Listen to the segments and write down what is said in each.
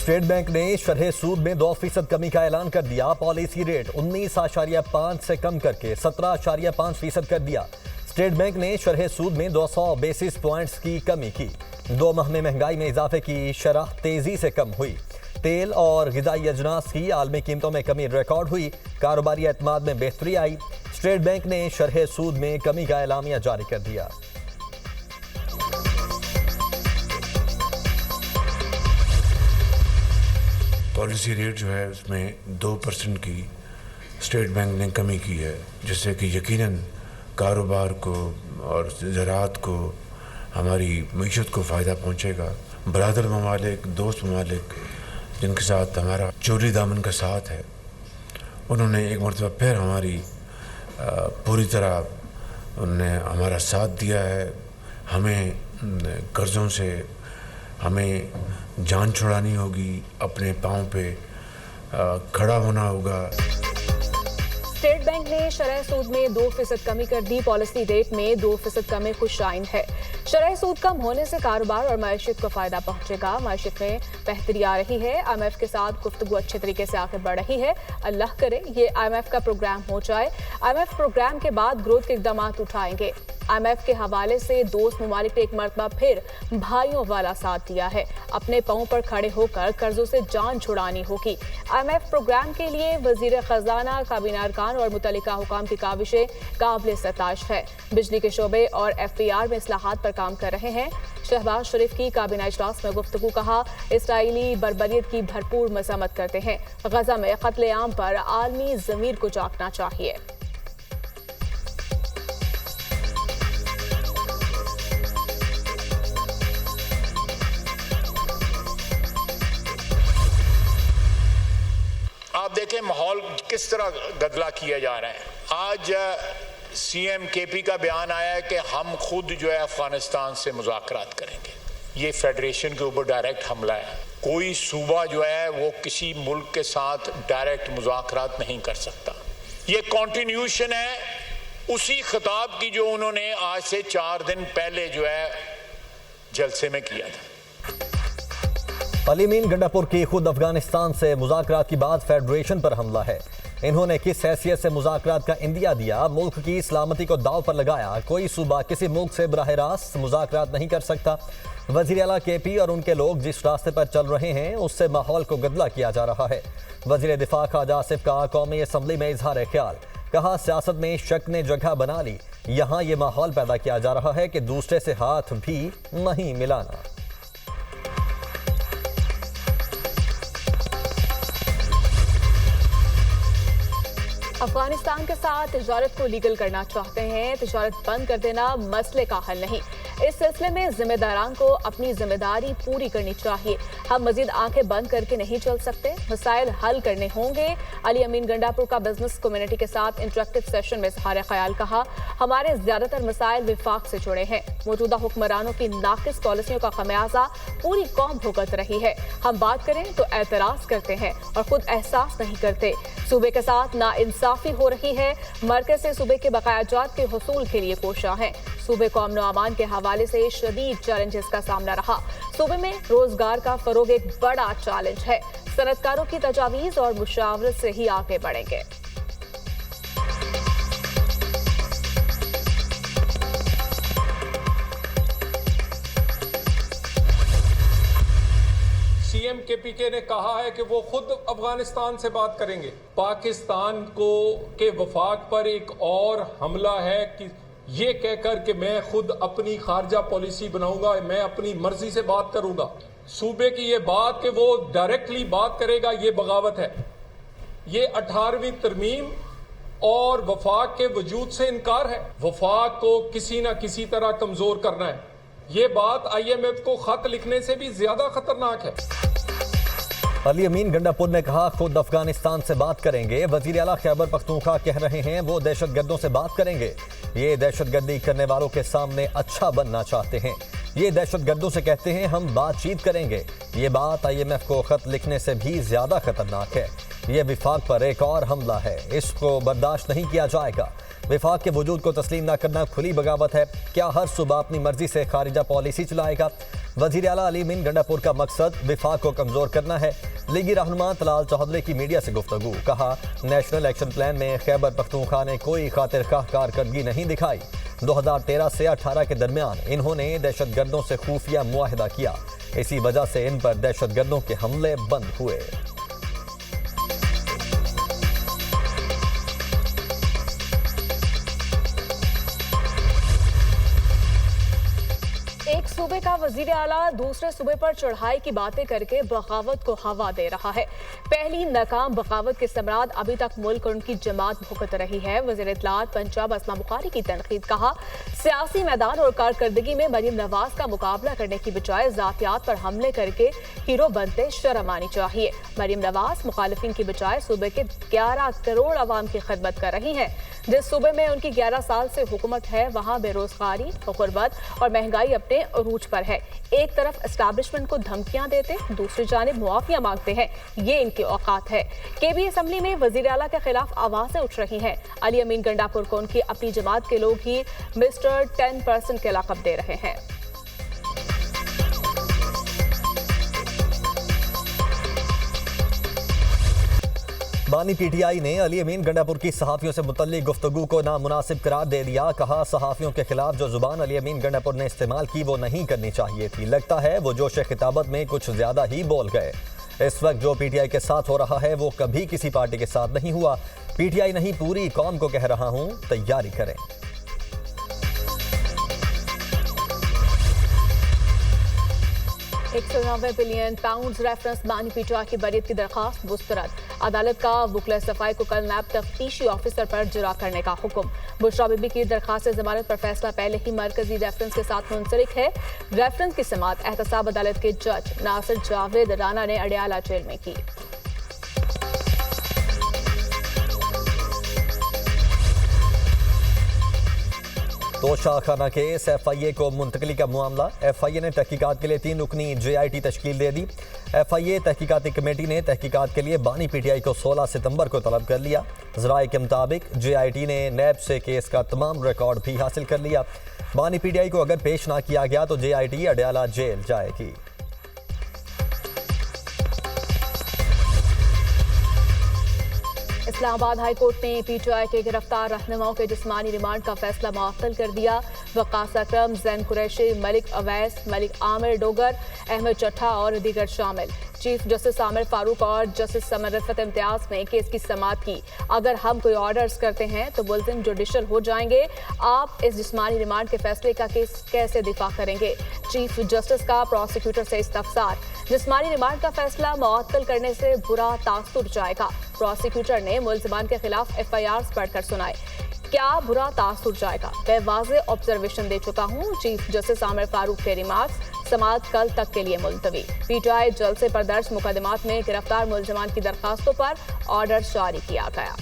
State bank ने शरह सूद में 2% कमी का ऐलान कर दिया। पॉलिसी रेट 19.5 से कम करके 17.5% कर दिया। स्टेट बैंक ने शरह सूद में 200 बेसिस पॉइंट्स की कमी की। 2 माह में महंगाई में इजाफे की शरह तेजी से कम हुई। तेल और ग़िज़ाई अजनास की आलमी कीमतों में कमी रिकॉर्ड हुई। कारोबारी एतमाद में बेहतरी आई। स्टेट बैंक ने शरह सूद में कमी का एलामिया जारी कर दिया। पॉलिसी रेट जो है उसमें 2% की स्टेट बैंक ने कमी की है, जिससे कि यकीनन कारोबार को और ज़राअत को, हमारी मईशत को फ़ायदा पहुँचेगा। बरादर ममालिक, दोस्त ममालिक जिनके साथ हमारा चोरी दामन का साथ है, उन्होंने एक मरतबा फिर हमारी पूरी तरह उन्होंने हमारा साथ दिया है। हमें कर्ज़ों से हमें जान छुड़ानी होगी, अपने पाँव पे खड़ा होना होगा। स्टेट बैंक ने शरह सूद में 2% कमी कर दी। पॉलिसी रेट में 2% कमी खुशाइन है। शरह सूद कम होने से कारोबार और मईशत को फायदा पहुंचेगा। मईशत में बेहतरी आ रही है। IMF के साथ गुफ्तगू अच्छे तरीके से आगे बढ़ रही है। अल्लाह करे ये IMF का प्रोग्राम हो जाए। IMF प्रोग्राम के बाद ग्रोथ के इक़दाम उठाएंगे। IMF के हवाले से दोस्त ममालिक ने एक मरतबा फिर भाइयों वाला साथ दिया है। अपने पांव पर खड़े होकर कर्जों से जान छुड़ानी होगी। IMF प्रोग्राम के लिए वजीर खजाना, काबीना अरकान और मुतल्लिका हुकाम की काविशें काबिल सताश है। बिजली के शोबे और FPR में इस्लाहात पर काम कर रहे हैं। शहबाज शरीफ की काबीना इजलास में गुफ्तगू, कहा इसराइली बर्बरियत की भरपूर मज़म्मत करते हैं। गजा में कत्लेआम पर आलमी ज़मीर को जागना चाहिए। आप देखें माहौल किस तरह गदला किया जा रहा है। आज CM KP का बयान आया है कि हम खुद जो है अफगानिस्तान से मुज़ाकरात करेंगे। ये फेडरेशन के ऊपर डायरेक्ट हमला है। कोई सूबा जो है वो किसी मुल्क के साथ डायरेक्ट मुज़ाकरात नहीं कर सकता। ये कॉन्टिन्यूशन है उसी खिताब की जो उन्होंने आज से 4 दिन पहले जो है जलसे में किया था। अली अमीन गंडापुर की खुद अफगानिस्तान से मुज़ाकरात के बाद फेडरेशन पर हमला है। इन्होंने किस हैसियत से मुज़ाकरात का इंदिया दिया, मुल्क की सलामती को दाव पर लगाया। कोई सूबा किसी मुल्क से बराह रास्त मुज़ाकरात नहीं कर सकता। वज़ीर आला KP और उनके लोग जिस रास्ते पर चल रहे हैं उससे माहौल को गदला किया जा रहा है। वज़ीर दिफा ख्वाजा आसिफ का कौमी असम्बली में इजहार ख्याल, कहा सियासत में शक ने जगह बना ली। यहाँ ये माहौल पैदा किया जा रहा है कि दूसरे से हाथ भी नहीं मिलाना। अफगानिस्तान के साथ तिजारत को लीगल करना चाहते हैं। तिजारत बंद कर देना मसले का हल नहीं। इस सिलसिले में जिम्मेदारान को अपनी जिम्मेदारी पूरी करनी चाहिए। हम मजीद आंखें बंद करके नहीं चल सकते। मसाइल हल करने होंगे। अली अमीन गंडापुर का बिजनेस कम्युनिटी के साथ इंटरेक्टिव सेशन में इजहार ख्याल, कहा हमारे ज्यादातर मसाइल विफाक से जुड़े हैं। मौजूदा हुक्मरानों की नाकिस पॉलिसियों का खमियाजा पूरी कौम भुगत रही है। हम बात करें तो एतराज करते हैं और खुद एहसास नहीं करते। सूबे के साथ नाइंसाफी हो रही है। मरकज से सूबे के बकायाजात के हुसूल के लिए कोशा है। सूबे को अमन अमान के हवाले से शदीद चैलेंजेस का सामना रहा। सूबे में रोजगार का फरोग एक बड़ा चैलेंज है। सनतकारों की तजावीज और मुशावरत से ही आगे बढ़ेंगे। CM KPK ने कहा है कि वो खुद अफगानिस्तान से बात करेंगे। पाकिस्तान को के वफाक पर एक और हमला है कि ये कहकर कि मैं खुद अपनी खारजा पॉलिसी बनाऊंगा, मैं अपनी मर्जी से बात करूंगा। सूबे की ये बात कि वो डायरेक्टली बात करेगा, ये बगावत है। ये 18वीं तरमीम और वफाक के वजूद से इनकार है। वफाक को किसी ना किसी तरह कमजोर करना है। ये बात IMF को खत लिखने से भी ज्यादा खतरनाक है। अली अमीन गंडापुर ने कहा खुद अफगानिस्तान से बात करेंगे। वजीर आला खैबर पख्तूनख्वा कह रहे हैं वो दहशतगर्दों से बात करेंगे। ये दहशतगर्दी करने वालों के सामने अच्छा बनना चाहते हैं। ये दहशतगर्दों से कहते हैं हम बातचीत करेंगे। ये बात IMF को खत लिखने से भी ज्यादा खतरनाक है। ये विफाक पर एक और हमला है। इसको बर्दाश्त नहीं किया जाएगा। विफाक के वजूद को तस्लीम न करना खुली बगावत है। क्या हर सूबा अपनी मर्जी से खारिजा पॉलिसी चलाएगा? वजीर आला अली अमीन गंडापुर का मकसद विफाक को कमजोर करना है। लीगी रहनुमा तलाल चौधरी की मीडिया से गुफ्तगू, कहा नेशनल एक्शन प्लान में खैबर पख्तूनख्वा ने कोई खातिर खाह कारकर्दगी नहीं दिखाई। 2013 से 18 के दरमियान इन्होंने दहशतगर्दों से खुफिया मुआहिदा किया, इसी वजह से इन पर दहशतगर्दों के हमले बंद हुए। एक सूबे का वजीर आला दूसरे सूबे पर चढ़ाई की बातें करके बगावत को हवा दे रहा है। पहली नाकाम बगावत के समराद अभी तक मुल्क और उनकी जमात भुगत रही है। वज़ीर इत्तलात पंजाब असमा बुखारी की तनकीद, कहा सियासी मैदान और कारकर्दगी में मरीम नवाज का मुकाबला करने की बजाय जातियात पर हमले करके हीरो बनते शर्म आनी चाहिए। मरीम नवाज मुखालिफिन की बजाय सूबे के 11 करोड़ आवाम की खिदमत कर रही हैं। जिस सूबे में उनकी 11 साल से हुकूमत है वहां बेरोजगारी, गुर्बत और महंगाई अपने अरूज पर है। एक तरफ एस्टैब्लिशमेंट को धमकियां देते, दूसरी जानिब मुआफिया मांगते हैं, ये इनकी औकात है। केबी असम्बली में वजीर आला के खिलाफ आवाजें उठ रही हैं। अली अमीन गंडापुर को उनकी अपनी जमात के लोग ही मिस्टर 10% के लक़ब दे रहे हैं। बानी पीटीआई ने अली अमीन गंडापुर की सहाफ़ियों से मुतल्लिक गुफ्तगू को नामुनासिब करार दे दिया। कहा सहाफ़ियों के खिलाफ जो जुबान अली अमीन गंडापुर ने इस्तेमाल की वो नहीं करनी चाहिए थी। लगता है वो जोश खिताबत में कुछ ज्यादा ही बोल गए। इस वक्त जो पीटीआई के साथ हो रहा है वो कभी किसी पार्टी के साथ नहीं हुआ। पीटीआई नहीं पूरी कौम को कह रहा हूं, तैयारी करें। £190 बिलियन रेफरेंस बानी पीटीआई की बरीत की दरखास्त मुस्तरद। अदालत का वुकला सफाई को कल नैब तफ्तीशी ऑफिसर पर जुरा करने का हुक्म। बुशरा बीबी की दरखास्त जमानत पर फैसला पहले ही मरकजी रेफरेंस के साथ मुंसलिक है। रेफरेंस की समाअत एहतसाब अदालत के जज नासिर जावेद राना ने अडियाला जेल में की। तोशा खाना केस FIA को मुंतकली का मामला। FIA ने तहकीकात के लिए 3 रुकनी JIT तश्कील दे दी। FIA तहकीकाती कमेटी ने तहकीकात के लिए बानी पीटीआई को 16 सितंबर को तलब कर लिया। ज़राए के मुताबिक JIT ने नैब से केस का तमाम रिकॉर्ड भी हासिल कर लिया। बानी पीटीआई को अगर पेश ना किया गया तो JIT अडियाला जेल जाएगी। इस्लामाबाद हाई कोर्ट ने पीटीआई के गिरफ्तार रहनुमाओं के जिस्मानी रिमांड का फैसला मुअत्तल कर दिया। वक़ास अकरम, जैन कुरैशी, मलिक अवैस, मलिक आमिर डोगर, अहमद चट्ठा और दीगर शामिल। चीफ जस्टिस आमिर फारूक और जस्टिस समर रिफत इम्तियाज ने केस की समाअत की। अगर हम कोई ऑर्डर्स करते हैं तो मुल्ज़िम जुडिशल हो जाएंगे। आप इस जिस्मानी रिमांड के फैसले का केस कैसे दिफा करेंगे? चीफ जस्टिस का प्रोसिक्यूटर से इस्तफसार। जिस्मानी रिमांड का फैसला मुअत्तल करने से बुरा तासुर जाएगा। प्रोसिक्यूटर ने मुल्ज़िमान के खिलाफ FIRs पढ़कर सुनाए। क्या बुरा तासुर जाएगा? मैं वाज़े ऑब्जर्वेशन दे चुका हूँ। चीफ जस्टिस आमिर फारूक के रिमार्क्स। समाअत कल तक के लिए मुलतवी। पीटीआई जलसे पर दर्ज मुकदमात में गिरफ्तार मुल्ज़िमान की दरखास्तों पर ऑर्डर जारी किया गया।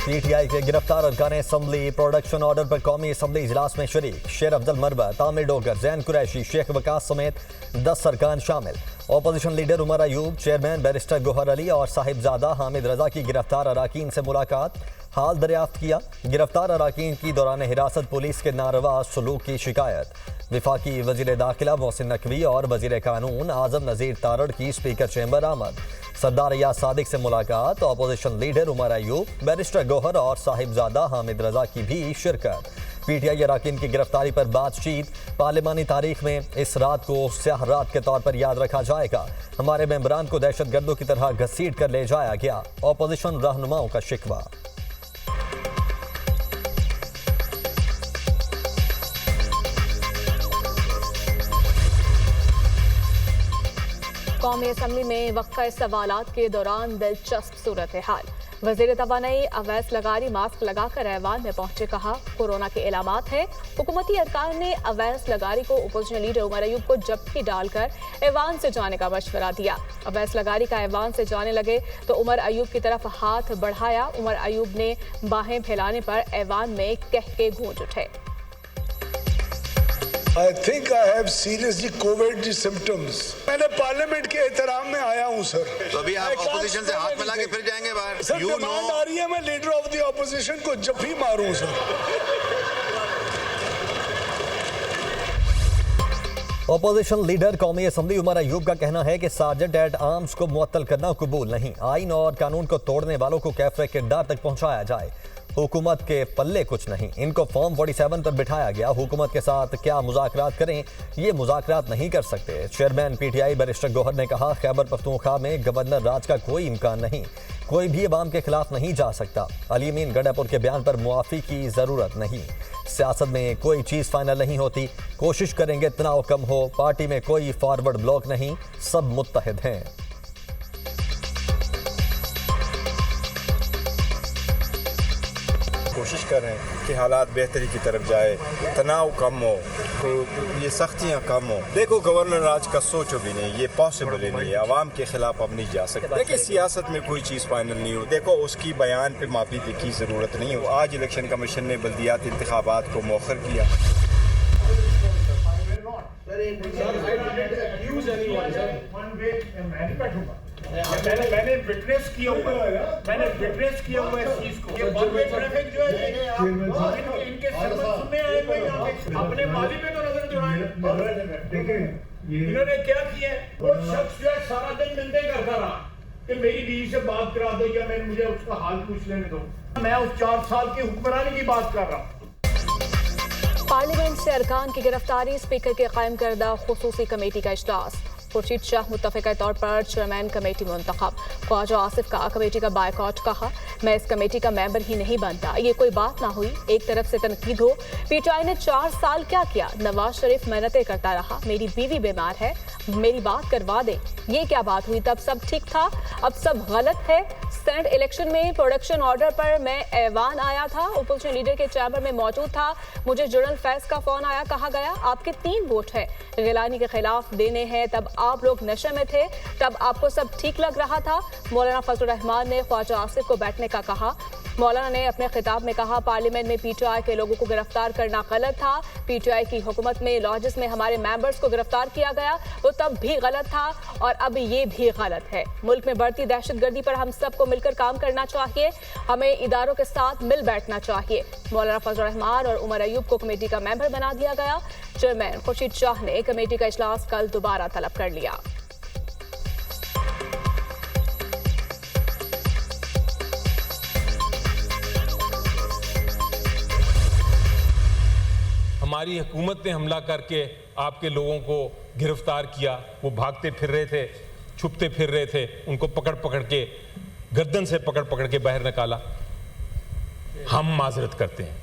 पीटीआई के गिरफ्तार अरकान असम्बली प्रोडक्शन ऑर्डर पर कौमी असम्बली इजलास में शरीक। शेर अफजल मरबत, आमिर डोगर, जैन कुरैशी, शेख वकास समेत 10 अरकान शामिल। Opposition leader Umar Ayub, chairman barrister Gohar Ali और साहिबजादा हामिद रजा की गिरफ्तार अराकीन से मुलाकात, हाल दरियाफ्त किया। गिरफ्तार अराकीन की दौरान हिरासत पुलिस के नारवा सलूक की शिकायत। विफाकी वजीर दाखिला मोहसिन नकवी और वजीर कानून आजम नज़ीर तारड़ की स्पीकर चैम्बर आमद। सरदार या सादिक से मुलाकात। Opposition leader Umar Ayub, barrister Gohar और साहिबजादा हामिद रजा की भी शिरकत। पीटीआई अराकीन की गिरफ्तारी पर बातचीत। पार्लिमानी तारीख में इस रात को स्याह रात के तौर पर याद रखा जाएगा। हमारे मेंबरान को दहशतगर्दों की तरह घसीट कर ले जाया गया। अपोजिशन रहनुमाओं का शिकवा। कौमी असम्बली में वक्फा सवालात के दौरान दिलचस्प सूरत हाल। वज़ीर तवानाई अवैस लगारी मास्क लगाकर ऐवान में पहुंचे। कहा कोरोना के इलामात है। हुकूमती अरकान ने अवैस लगारी को अपोजिशन लीडर उमर अयूब को जब्ती डालकर ऐवान से जाने का मशवरा दिया। अवैस लगारी का ऐवान से जाने लगे तो उमर अयूब की तरफ हाथ बढ़ाया। उमर अयूब ने बाहें फैलाने पर ऐवान में कहके गूंज उठे। I think I have seriously COVID symptoms. मैंने पार्लियामेंट के एहतराम में आया हूँ सर। तो अभी आप ऑपोजिशन से हाथ मिला के फिर जाएंगे बाहर। सर डिमांड आ रही है मैं लीडर ऑफ द ऑपोजिशन को जफ्फी मारूं सर। ऑपोजिशन लीडर कौमी असम्बली उमर अयूब का कहना है कि सार्जेंट एट आर्म्स को मुअत्तल करना कबूल नहीं, आइन और कानून को तोड़ने वालों को कैफरे किरदार तक पहुंचाया जाए। हुकूमत के पल्ले कुछ नहीं, इनको फॉर्म 47 पर बिठाया गया। हुकूमत के साथ क्या मुज़ाकरात करें, ये मुज़ाकरात नहीं कर सकते। चेयरमैन PTI बैरिस्टर गौहर ने कहा, खैबर पख्तूनख्वा में गवर्नर राज का कोई इम्कान नहीं, कोई भी अवाम के खिलाफ नहीं जा सकता। अली अमीन गंडापुर के बयान पर मुआफ़ी की ज़रूरत नहीं, सियासत में कोई चीज़ फाइनल नहीं होती, कोशिश करेंगे तनाव कम हो। पार्टी में कोई फॉरवर्ड ब्लॉक नहीं, सब मुत्तहिद हैं। कोशिश कर रहे हैं कि हालात बेहतरी की तरफ जाए, तनाव कम हो, तो ये सख्तियाँ कम हो। देखो गवर्नर राज का सोचो भी नहीं, ये पॉसिबल ही नहीं है, आवाम के खिलाफ अब नहीं जा सकते। देखिए सियासत में कोई चीज़ फाइनल नहीं हो। देखो उसकी बयान पे माफ़ी की ज़रूरत नहीं है। आज इलेक्शन कमीशन ने बल्दियात इंतखाबात को मौखर किया। मैंने विटनेस किया हुआ इस चीज को। ये वन-वे ट्रैफिक जो है इनके सरमन सुनने आए हुए यहाँ पे, अपने माली पे तो नजर जुड़ाएं। इन्होंने क्या किया है, वो शख्स जो है सारा दिन मिलते करता रहा कि मेरी बीवी से बात करा दो या मैं मुझे उसका हाल पूछ लेने दो। मैं उस 4 साल की हुक्मरानी की बात कर रहा हूँ। पार्लियामेंट से अरकान की गिरफ्तारी, स्पीकर के कायम करदा खुसूसी कमेटी का इजलास। खुर्शीद शाह मुत्तफ़िक़ा तौर पर चेयरमैन कमेटी मुंतखब। ख्वाजा आसिफ का कमेटी का बायकॉट कहा, मैं इस कमेटी का मेंबर ही नहीं बनता, ये कोई बात ना हुई। एक तरफ से तनकीद हो, PTI ने 4 साल क्या किया, नवाज शरीफ मेहनतें करता रहा, मेरी बीवी बीमार है, मेरी बात करवा दे, ये क्या बात हुई, तब सब ठीक था, अब सब गलत है। सेनेट इलेक्शन में प्रोडक्शन ऑर्डर पर मैं ऐवान आया था, अपोजिशन लीडर के चैम्बर में मौजूद था, मुझे जनरल फैज का फोन आया, कहा गया आपके 3 वोट है गिलानी के खिलाफ देने हैं, तब आप लोग नशे में थे, तब आपको सब ठीक लग रहा था। मौलाना फजल रहमान ने ख्वाजा आसिफ को बैठने का कहा। मौलाना ने अपने खिताब में कहा, पार्लियामेंट में PTI के लोगों को गिरफ्तार करना गलत था। PTI की हुकूमत में लॉजेस में हमारे मेंबर्स को गिरफ्तार किया गया, वो तब भी गलत था और अब ये भी गलत है। मुल्क में बढ़ती दहशतगर्दी पर हम सबको मिलकर काम करना चाहिए, हमें इदारों के साथ मिल बैठना चाहिए। मौलाना फजल रहमान और उमर अयूब को कमेटी का मेंबर बना दिया गया। चेयरमैन खुर्शीद शाह ने कमेटी का इजलास कल दोबारा तलब कर लिया। हमारी हुकूमत ने हमला करके आपके लोगों को गिरफ्तार किया, वो भागते फिर रहे थे, छुपते फिर रहे थे, उनको पकड़ पकड़ के गर्दन से पकड़ पकड़ के बाहर निकाला। हम माजरत करते हैं,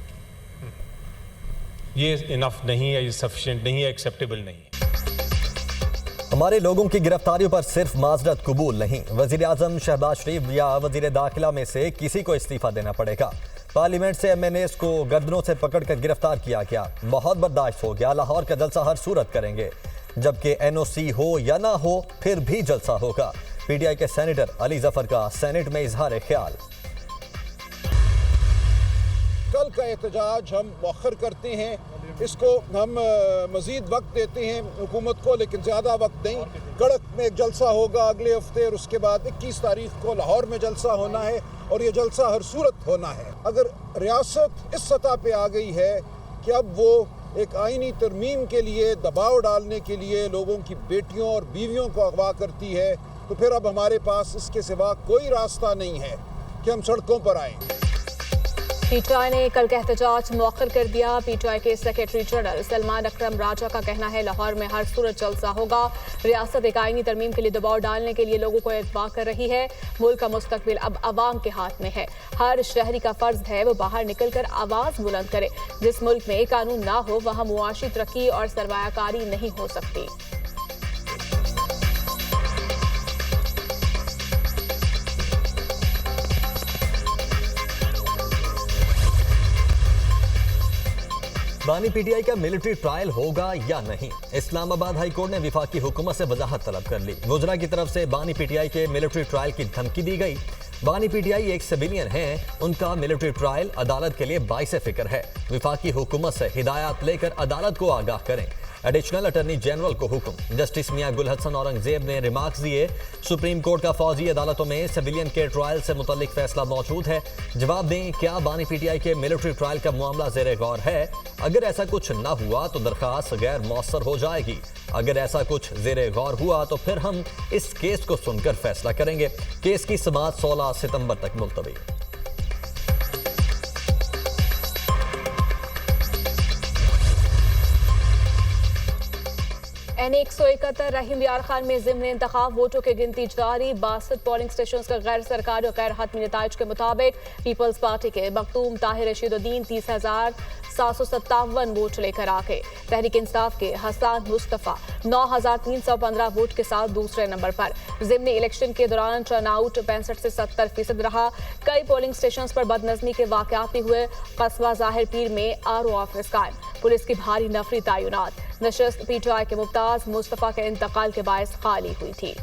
ये इनफ नहीं है, ये सफिशिएंट नहीं है, एक्सेप्टेबल नहीं है। हमारे लोगों की गिरफ्तारियों पर सिर्फ माजरत कबूल नहीं, वजीर आजम शहबाज शरीफ या वजीर दाखिला में से किसी को इस्तीफा देना पड़ेगा। पार्लियामेंट से MNAs को गर्दनों से पकड़कर गिरफ्तार किया गया, बहुत बर्दाश्त हो गया, लाहौर का जलसा हर सूरत करेंगे, जबकि NOC हो या ना हो फिर भी जलसा होगा। PTI के सेनेटर अली जफर का सेनेट में इजहार ख्याल। कल का एहतजाज हम मौखर करते हैं, इसको हम मज़ीद वक्त देते हैं हुकूमत को, लेकिन ज़्यादा वक्त नहीं। कड़क में एक जलसा होगा अगले हफ्ते और उसके बाद 21 तारीख को लाहौर में जलसा होना है और ये जलसा हर सूरत होना है। अगर रियासत इस सतह पे आ गई है कि अब वो एक आईनी तरमीम के लिए दबाव डालने के लिए लोगों की बेटियों और बीवियों को अगवा करती है, तो फिर अब हमारे पास इसके सिवा कोई रास्ता नहीं है कि हम सड़कों पर आएँ। PTI ने कल का एहतजाज मौखर कर दिया। PTI के सेक्रेटरी जनरल सलमान अकरम राजा का कहना है, लाहौर में हर सूरत जलसा होगा। रियासत एक आईनी तरमीम के लिए दबाव डालने के लिए लोगों को अगवा कर रही है। मुल्क का मुस्तकबिल अब अवाम के हाथ में है। हर शहरी का फर्ज है वो बाहर निकल कर आवाज़ बुलंद करे। जिस मुल्क में कानून ना हो वहाँ मुआशी तरक्की और सरमायाकारी नहीं हो सकती। बानी PTI का मिलिट्री ट्रायल होगा या नहीं, इस्लामाबाद हाई कोर्ट ने विफाकी हुकूमत से वजाहत तलब कर ली। वज़रा की तरफ से बानी PTI के मिलिट्री ट्रायल की धमकी दी गई। बानी पीटीआई एक सिविलियन हैं, उनका मिलिट्री ट्रायल अदालत के लिए बाइस फिक्र है। विफाकी हुकूमत से हिदायत लेकर अदालत को आगाह करें। एडिशनल अटॉर्नी जनरल को हुक्म। जस्टिस मियां गुल हसन औरंगजेब ने रिमार्क्स दिए, सुप्रीम कोर्ट का फौजी अदालतों में सिविलियन के ट्रायल से मुतल्लिक फैसला मौजूद है। जवाब दें, क्या बानी पीटीआई के मिलिट्री ट्रायल का मामला ज़ेरे गौर है? अगर ऐसा कुछ ना हुआ तो दरखास्त गैर मौसर हो जाएगी। अगर ऐसा कुछ ज़ेरे गौर हुआ तो फिर हम इस केस को सुनकर फैसला करेंगे। केस की समाअत 16 सितंबर तक मुलतवी। NA-171 रहीम यार खान में ज़िम्नी इंतखाब वोटों की गिनती जारी। 62 पोलिंग स्टेशन का गैर सरकारी और गैर हतमी नताइज के मुताबिक पीपल्स पार्टी के मखदूम ताहिर रशीदुद्दीन 30,757 वोट लेकर आगे। तहरीक इंसाफ के हसन मुस्तफ़ा 9,315 वोट के साथ दूसरे नंबर पर। ज़िम्नी इलेक्शन के दौरान टर्नआउट 65 से 70% रहा। कई पोलिंग स्टेशन पर बदनज़मी के वाक़यात भी हुए। कस्बा ज़ाहिर पीर में RO ऑफिस कायम, पुलिस की भारी नफरी तैनात। नशस्त पीटीआई के मुमताज मुस्तफ़ा के इंतकाल के बायस खाली हुई थी।